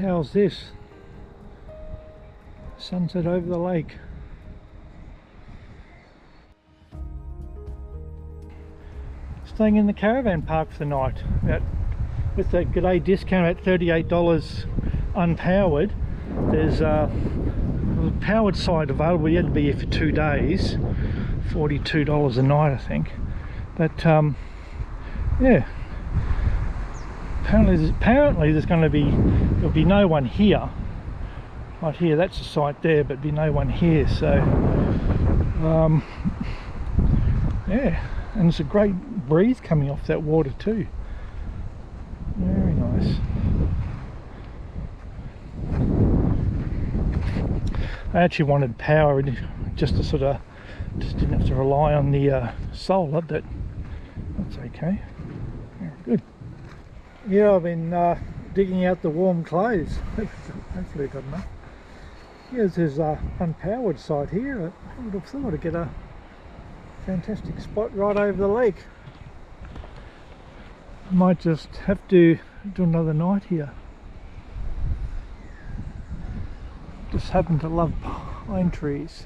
How's this? Sunset over the lake. Staying in the caravan park for the night with the G'day discount at $38 unpowered. There's a powered side available. You had to be here for 2 days, $42 a night I think, but yeah, apparently there's going to be, there'll be no one here. Right here, that's the site there, but be no one here. So yeah, and it's a great breeze coming off that water too. Very nice. I actually wanted power just to sort of, just didn't have to rely on the solar, but that's okay. Very good. Yeah, I've been digging out the warm clothes. Hopefully I got enough. Here's his unpowered site here. I would have thought I'd get a fantastic spot right over the lake. Might just have to do another night here. Just happen to love pine trees.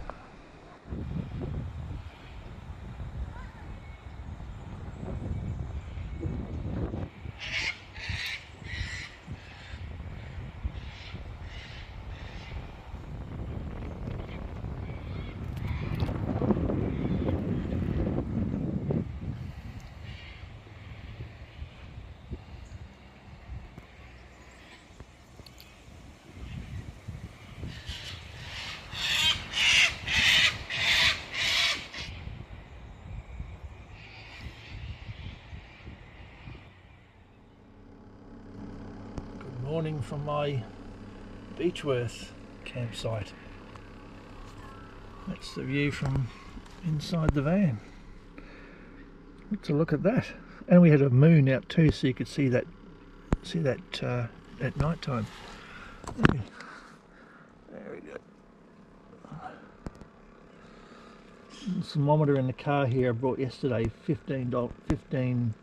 Morning from my Beechworth campsite. That's the view from inside the van. Let's look at that. And we had a moon out too, so you could see that at night time. There we go. The thermometer in the car here I brought yesterday, 15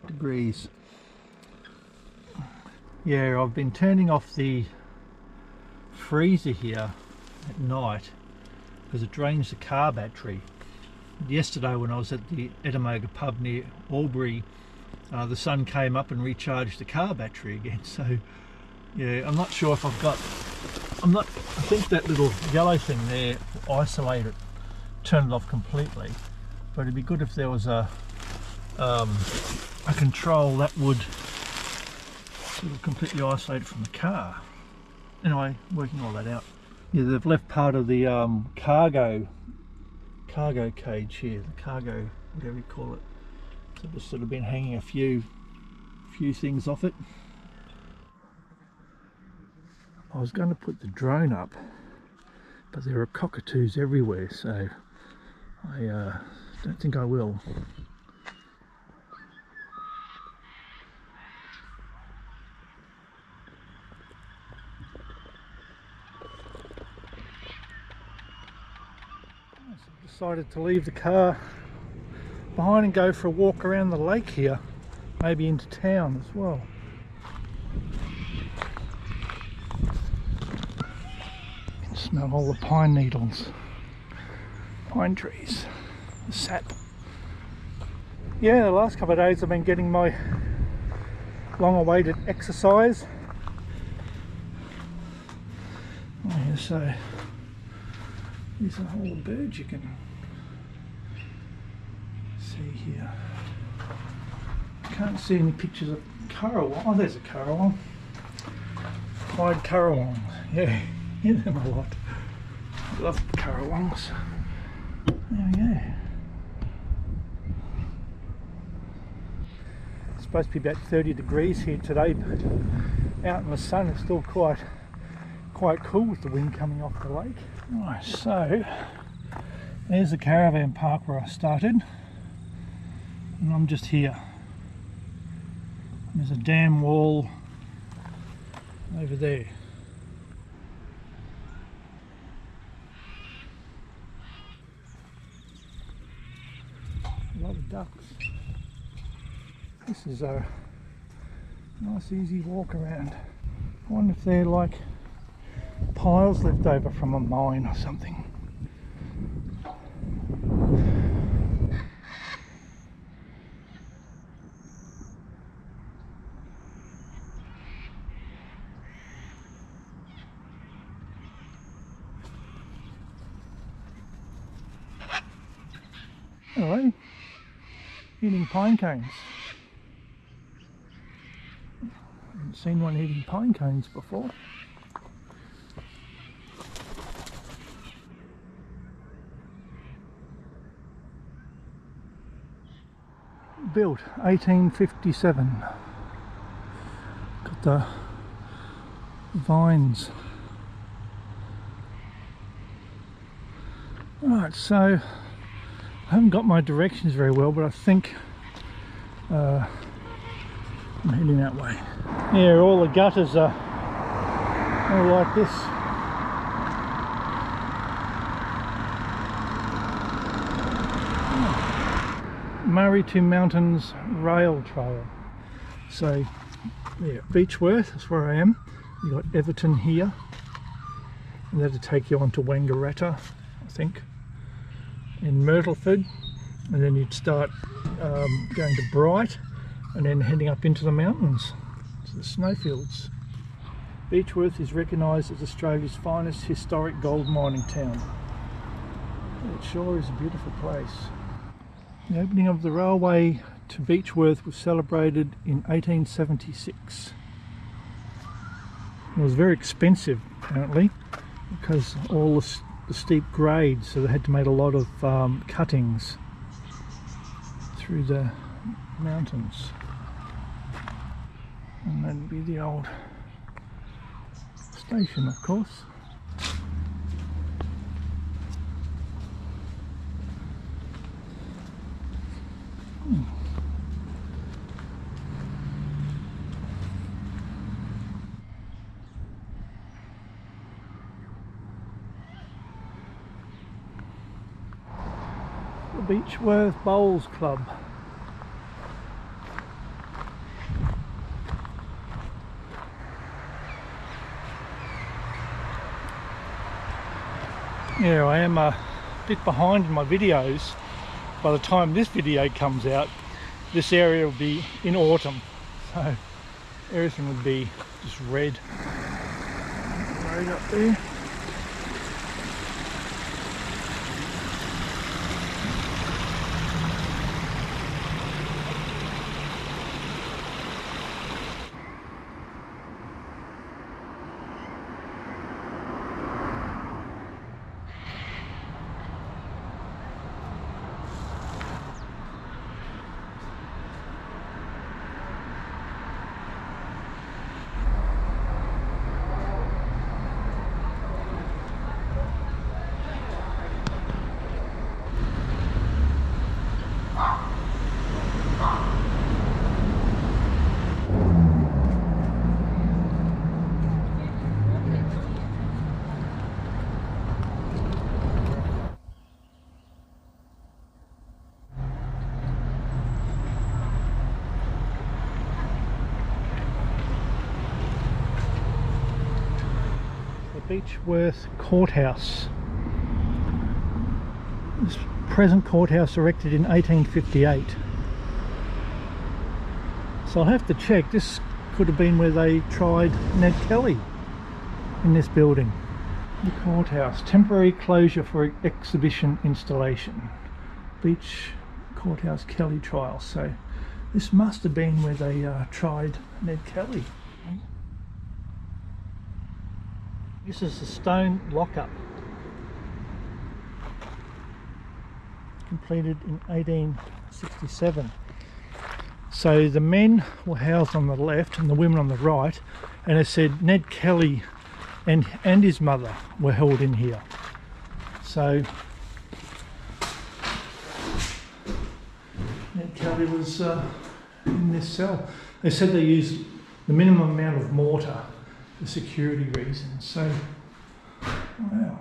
degrees. Yeah, I've been turning off the freezer here at night because it drains the car battery. Yesterday when I was at the Edamoga pub near Albury, the sun came up and recharged the car battery again. So yeah, I'm not sure if I've got, I think that little yellow thing there will isolate it, turn it off completely, but it'd be good if there was a control that would sort of completely isolated from the car. Anyway, working all that out. Yeah, they've left part of the cargo cage here, the cargo, whatever you call it. So I've sort of been hanging a few things off it. I was going to put the drone up, but there are cockatoos everywhere, so I don't think I will. Decided to leave the car behind and go for a walk around the lake here, maybe into town as well. You can smell all the pine needles, pine trees, the sap. Yeah, the last couple of days I've been getting my long-awaited exercise. Oh, yeah, so there's a whole verge you can see here. Can't see any pictures of caravan. Oh, there's a caravan. Pied caravans. Yeah, hear them a lot. I love caravans. There we go. It's supposed to be about 30 degrees here today, but out in the sun it's still quite cool with the wind coming off the lake. Right, so there's the caravan park where I started, and I'm just here. There's a dam wall over there. A lot of ducks. This is a nice easy walk around. I wonder if they're like piles left over from a mine or something. Hello, eating pine cones. Haven't seen one eating pine cones before. Built 1857. Got the vines. Right, so I haven't got my directions very well, but I think I'm heading that way. Yeah, all the gutters are all like this. Murray to Mountains Rail Trail. So yeah, Beechworth, that's where I am. You got Everton here, and that'll take you on to Wangaratta, I think, in Myrtleford, and then you'd start going to Bright and then heading up into the mountains to the snowfields. Beechworth is recognised as Australia's finest historic gold mining town. It sure is a beautiful place. The opening of the railway to Beechworth was celebrated in 1876. It was very expensive apparently, because all the steep grades, so they had to make a lot of cuttings through the mountains. And that'd be the old station, of course. The Beechworth Bowls Club. Yeah, I am a bit behind in my videos. By the time this video comes out, this area will be in autumn, so everything would be just red. Right up there. Beechworth Courthouse. This present courthouse erected in 1858. So I'll have to check. This could have been where they tried Ned Kelly, in this building. The courthouse, temporary closure for exhibition installation. Beach Courthouse Kelly trial. So this must have been where they tried Ned Kelly. This is the stone lockup, completed in 1867. So the men were housed on the left and the women on the right, and it said Ned Kelly and his mother were held in here. So Ned Kelly was in this cell. They said they used the minimum amount of mortar for security reasons. So, wow.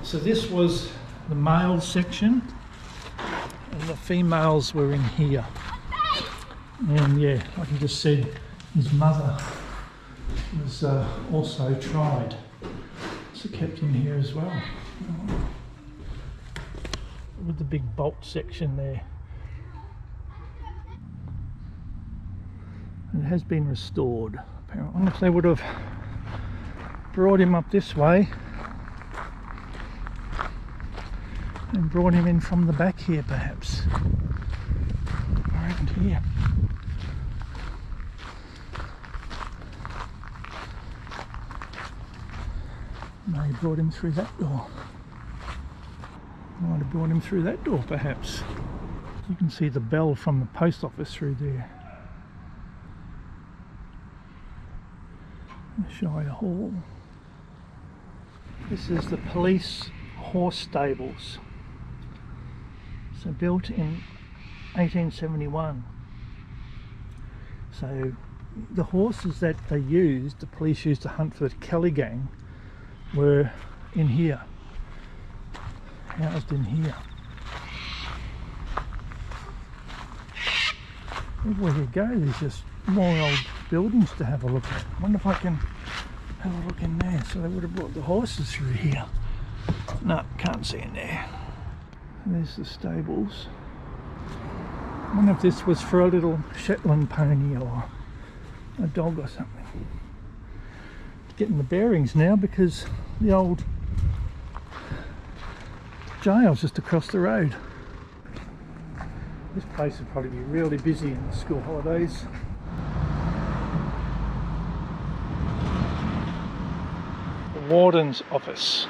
So this was the male section, and the females were in here. And yeah, like I just said, his mother was also tried, so kept in here as well, with the big bolt section there. And it has been restored apparently. I wonder if they would have brought him up this way and brought him in from the back here, perhaps, around here. May have brought him through that door. Might have brought him through that door, perhaps. You can see the bell from the post office through there. The Shire Hall. This is the police horse stables. So built in 1871. So the horses that they used, the police used to hunt for the Kelly gang, were in here, housed in here. Everywhere you go, there's just more old buildings to have a look at. I wonder if I can have a look in there. So they would have brought the horses through here. No, can't see in there. There's the stables. I wonder if this was for a little Shetland pony or a dog or something. Getting the bearings now, because the old jail's just across the road. This place would probably be really busy in the school holidays. The Warden's Office,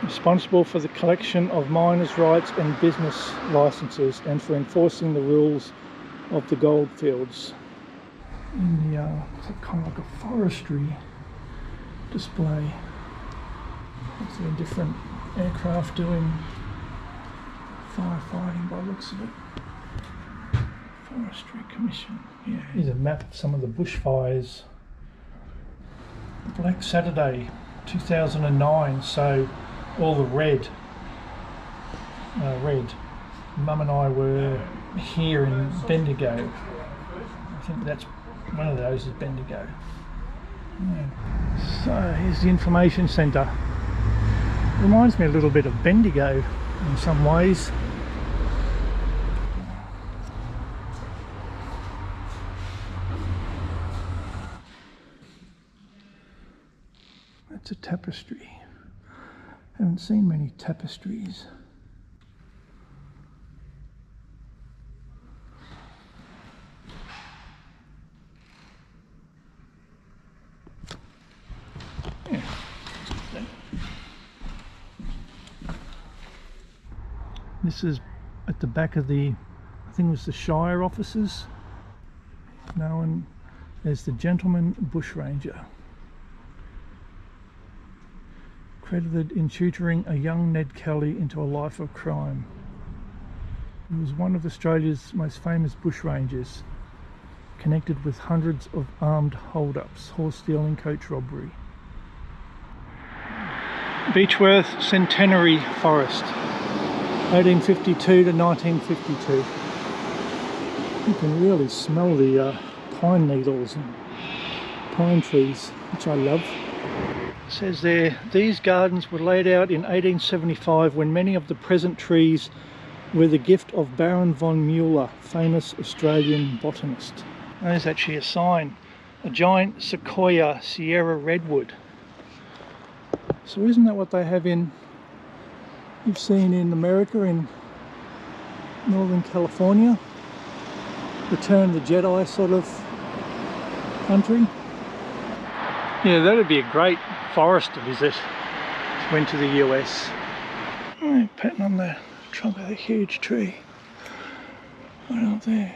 responsible for the collection of miners' rights and business licences and for enforcing the rules of the goldfields. In the it's kind of like a forestry display. It's a different aircraft doing firefighting by the looks of it. Forestry Commission. Yeah. Here's a map of some of the bushfires. Black Saturday 2009, so all the red. Mum and I were here in Bendigo. I think that's one of those is Bendigo. Yeah. So here's the information centre. Reminds me a little bit of Bendigo in some ways. That's a tapestry. Haven't seen many tapestries. Yeah. This is at the back of the, I think it was the Shire offices. Now, and there's the gentleman bushranger, credited in tutoring a young Ned Kelly into a life of crime. He was one of Australia's most famous bushrangers, connected with hundreds of armed hold-ups, horse stealing, coach robbery. Beechworth Centenary Forest, 1852 to 1952. You can really smell the pine needles and pine trees, which I love. It says there, these gardens were laid out in 1875 when many of the present trees were the gift of Baron von Müller, famous Australian botanist. There's actually a sign, a giant sequoia Sierra redwood. So isn't that what they have you've seen in America, in Northern California? Return of the Jedi sort of country. Yeah, that'd be a great forest to visit if you went to the US. Oh, patting on the trunk of a huge tree right up there.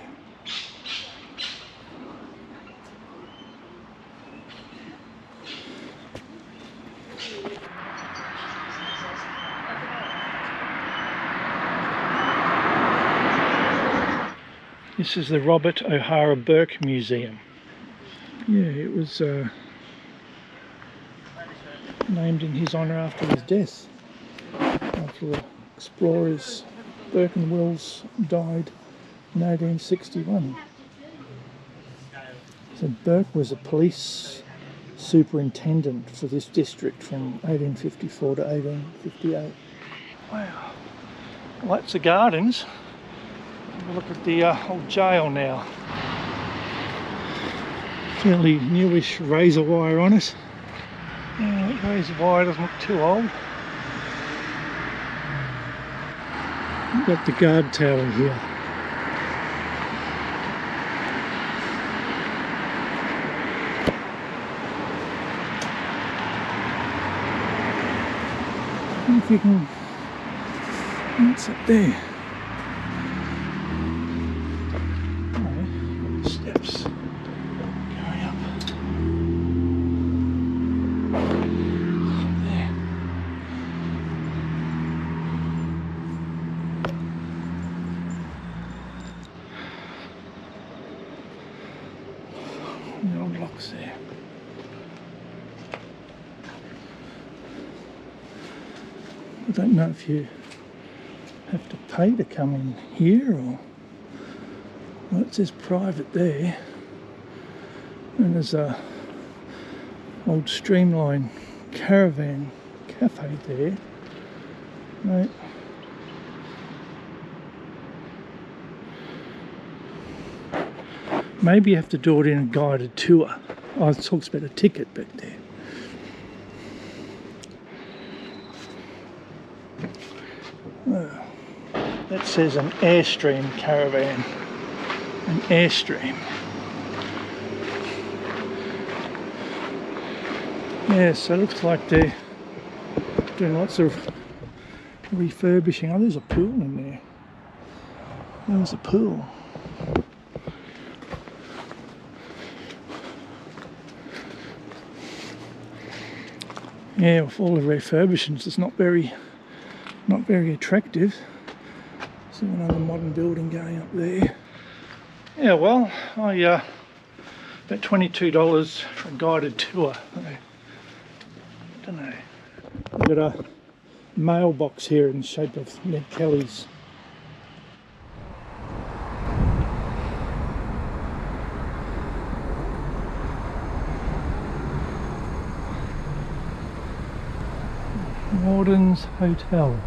This is the Robert O'Hara Burke Museum. Yeah, it was named in his honour after his death. After the explorers Burke and Wills died in 1861. So Burke was a police superintendent for this district from 1854 to 1858. Wow. Well, that's the gardens. Have a look at the old jail now. Fairly newish razor wire on it. Yeah, that razor wire doesn't look too old. We've got the guard tower here. If you can, what's up there? Oh, steps going up. Up there. The old locks there. I don't know if you have to pay to come in here or... Well, it says private there. And there's a old Streamline Caravan cafe there. Right. Maybe you have to do it in a guided tour. Oh, it talks about a ticket back there. That says an Airstream caravan. An Airstream. Yeah, so it looks like they're doing lots of refurbishing. Oh, there's a pool in there. There's a pool. Yeah, with all the refurbishments, it's not very attractive. So another modern building going up there. Yeah, well, about $22 for a guided tour. I don't know. We've got a mailbox here in the shape of Ned Kelly's. Warden's Hotel.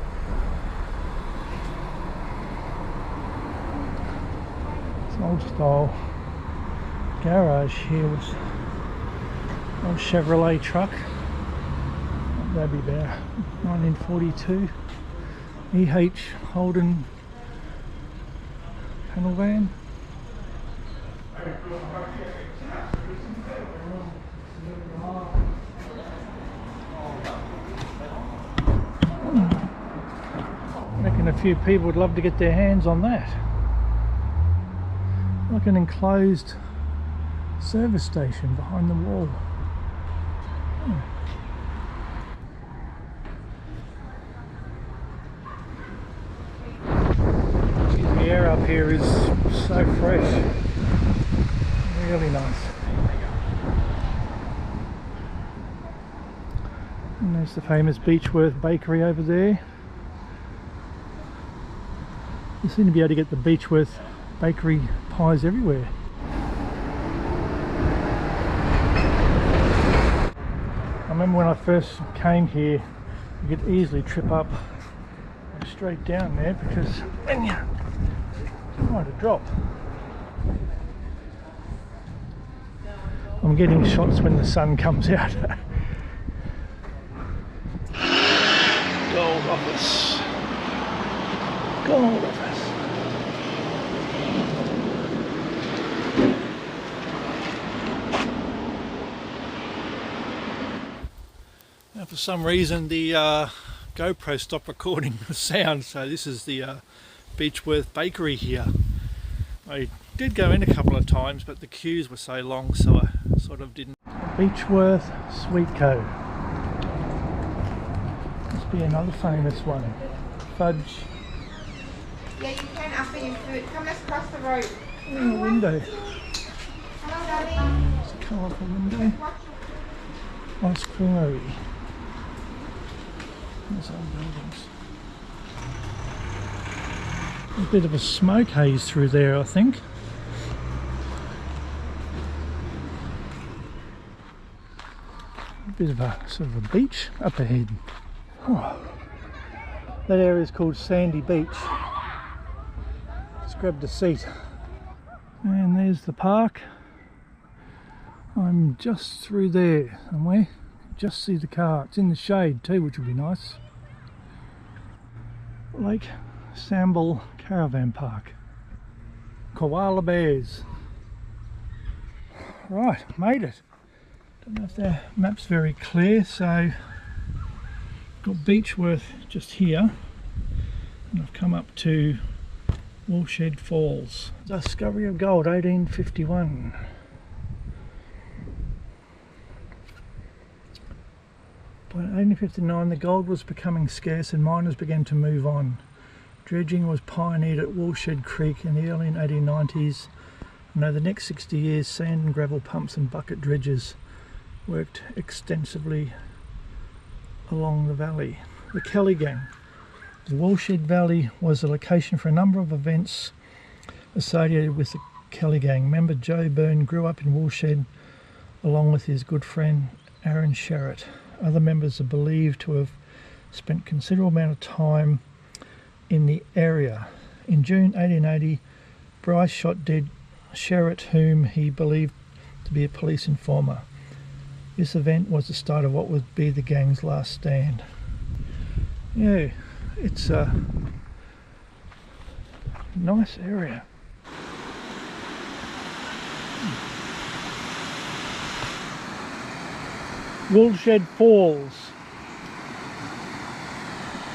Old style garage here with old Chevrolet truck. That'd be about 1942 EH Holden panel van. I reckon a few people would love to get their hands on that. Like an enclosed service station behind the wall. The air up here is so fresh. Really nice. And there's the famous Beechworth bakery over there. You seem to be able to get the Beechworth bakery pies everywhere. I remember when I first came here, you could easily trip up straight down there because when you try to drop, I'm getting shots when the sun comes out. Gold office. Gold office. Now for some reason the GoPro stopped recording the sound, so this is the Beechworth Bakery here. I did go in a couple of times, but the queues were so long, so I sort of didn't. Beechworth Sweet Co. Must be another famous one. Fudge. Yeah, you can after your food. Come, let's cross the road. Oh, a window. Hello, darling. It's a colourful window. Ice creamery. There's old buildings. A bit of a smoke haze through there, I think. A bit of a sort of a beach up ahead. Oh. That area is called Sandy Beach. Just grabbed a seat. And there's the park. I'm just through there somewhere. Just see the car. It's in the shade too, which would be nice. Lake Samble Caravan Park. Koala bears. Right, made it. Don't know if the map's very clear, so got Beechworth just here, and I've come up to Woolshed Falls. Discovery of gold, 1851. By 1859 the gold was becoming scarce and miners began to move on. Dredging was pioneered at Woolshed Creek in the early 1890s, and over the next 60 years sand and gravel pumps and bucket dredgers worked extensively along the valley. The Kelly Gang. The Woolshed Valley was the location for a number of events associated with the Kelly Gang. Member Joe Byrne grew up in Woolshed along with his good friend Aaron Sherritt. Other members are believed to have spent considerable amount of time in the area. In June 1880, Bryce shot dead Sherritt, whom he believed to be a police informer. This event was the start of what would be the gang's last stand. Yeah, it's a nice area. Woolshed Falls,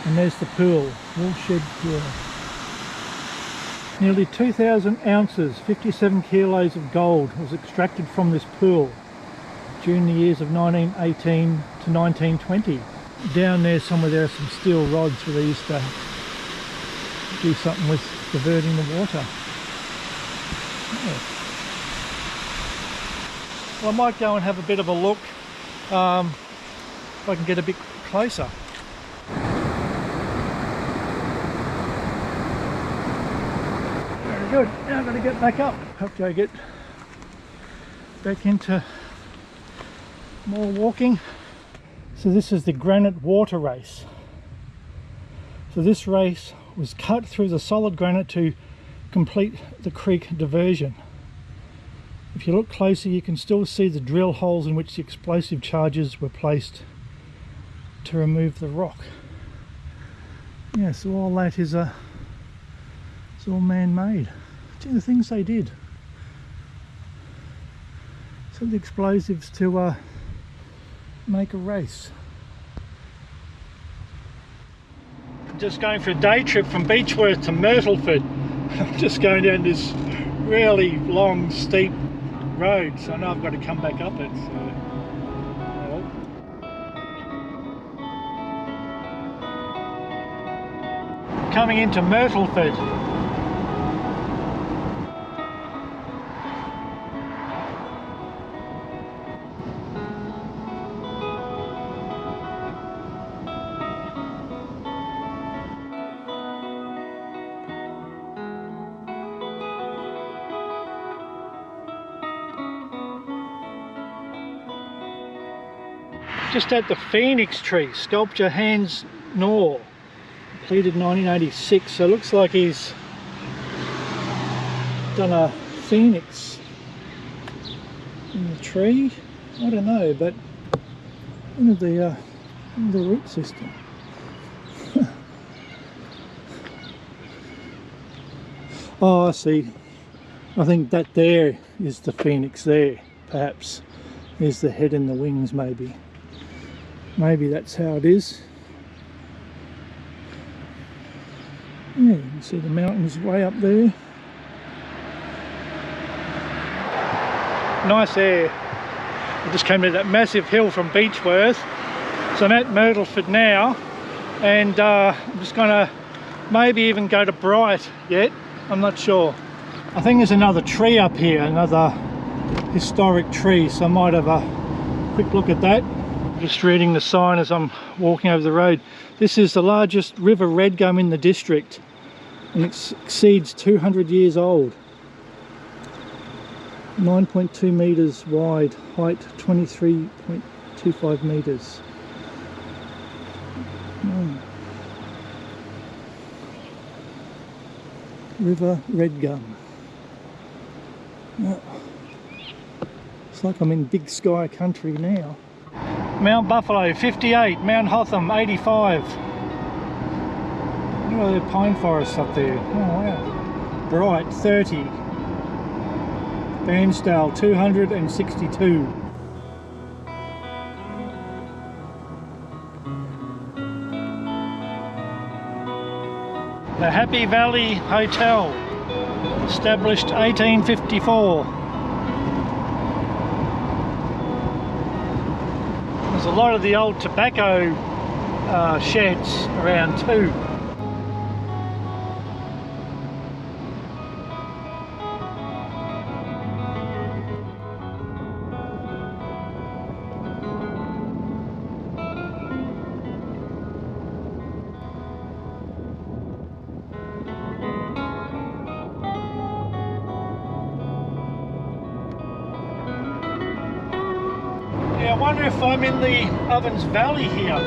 and there's the pool, Woolshed Pool. Nearly 2,000 ounces, 57 kilos of gold was extracted from this pool during the years of 1918 to 1920. Down there somewhere there are some steel rods where they used to do something with diverting the water. Yeah. Well, I might go and have a bit of a look. If I can get a bit closer. Very good. Now I've got to get back up. Hope I get back into more walking. So this is the granite water race. So this race was cut through the solid granite to complete the creek diversion. If you look closer, you can still see the drill holes in which the explosive charges were placed to remove the rock. Yeah, so all that is it's all man-made. See the things they did. So the explosives to make a race. I'm just going for a day trip from Beechworth to Myrtleford. I'm just going down this really long, steep road, so I know I've got to come back up it. So. Coming into Myrtleford. Just at the Phoenix tree, sculpture Hans Knorr, completed 1986. So it looks like he's done a phoenix in the tree. I don't know, but look at the root system. Oh, I see. I think that there is the phoenix there, perhaps. There's the head and the wings, maybe. Maybe that's how it is. Yeah, you can see the mountains way up there. Nice air. I just came to that massive hill from Beechworth. So I'm at Myrtleford now, and I'm just going to maybe even go to Bright yet. I'm not sure. I think there's another tree up here, another historic tree, so I might have a quick look at that. Just reading the sign as I'm walking over the road. This is the largest river red gum in the district, and it exceeds 200 years old. 9.2 metres wide, height 23.25 metres. River red gum. Oh. It's like I'm in big sky country now. Mount Buffalo 58, Mount Hotham 85. Look at the pine forests up there. Oh wow. Bright 30. Bairnsdale 262. The Happy Valley Hotel, established 1854. There's a lot of the old tobacco sheds around too. I wonder if I'm in the Ovens Valley here.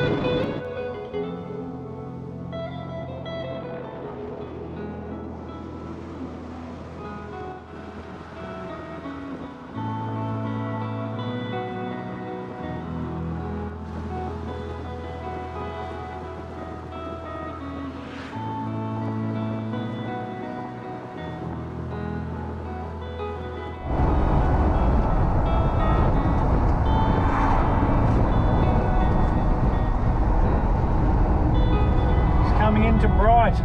Into Bright.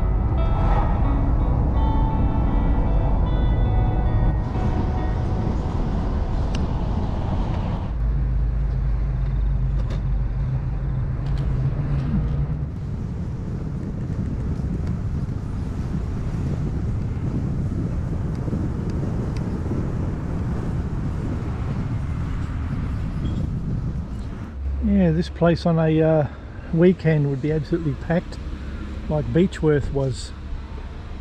Yeah, this place on a weekend would be absolutely packed, like Beechworth was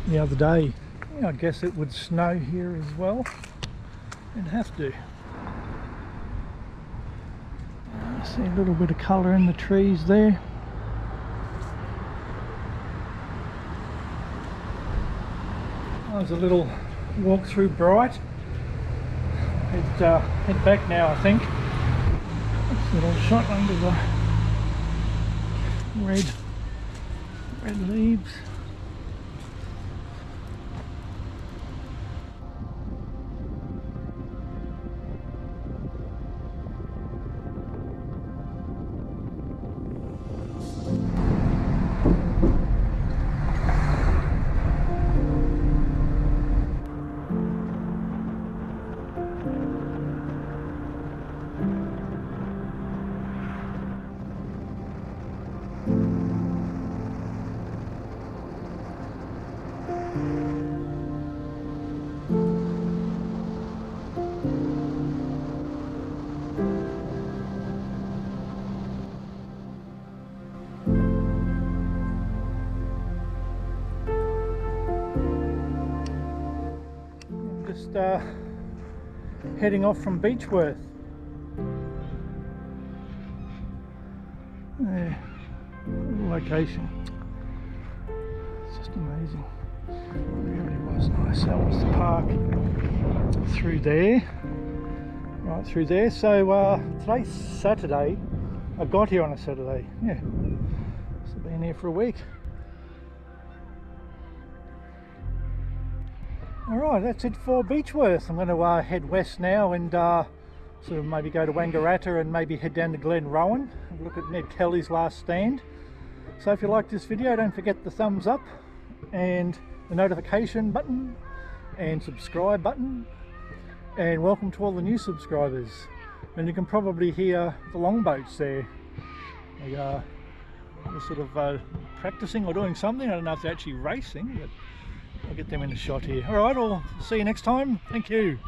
the other day. Yeah, I guess it would snow here as well. It'd have to. I see a little bit of colour in the trees there. There's a little walk through Bright. Head back now, I think. That's a little shot under the red leaves. Heading off from Beechworth. There, little location. It's just amazing. It really was nice. That was the park through there, right through there. So today's Saturday. I got here on a Saturday. Yeah, so I've been here for a week. Alright, that's it for Beechworth. I'm going to head west now and sort of maybe go to Wangaratta and maybe head down to Glen Rowan and look at Ned Kelly's last stand. So if you like this video, don't forget the thumbs up and the notification button and subscribe button, and welcome to all the new subscribers. And you can probably hear the longboats there. They're sort of practicing or doing something. I don't know if they're actually racing, but I'll get them in the shot here. Alright, I'll see you next time. Thank you.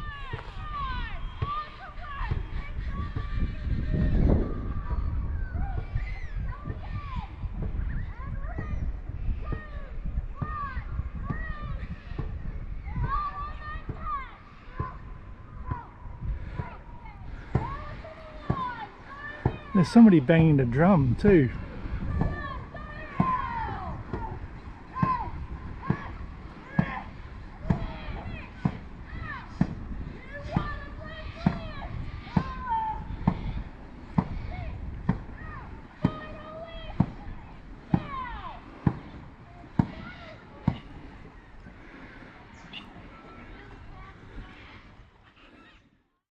There's somebody banging the drum too.